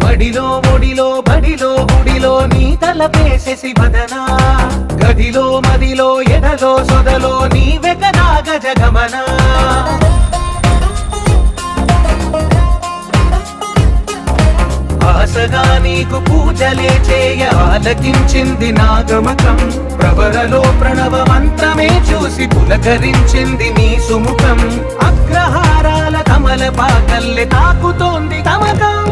మడిలో ఒడిలో బడిలో గుడిలో నీ తలపేసేసి వదనా గదిలో మదిలో ఎదలో సొదలో నీవె కదా గజగమనా ఆశగా నీకు పూజలే చేయ ఆలకించింది నాగమకం ప్రవరలో ప్రణవ మంత్రమే చూసి పులకరించింది నీ సుముఖం అగ్రహారాల కమల పాకల్లె తాకుతోంది తమకం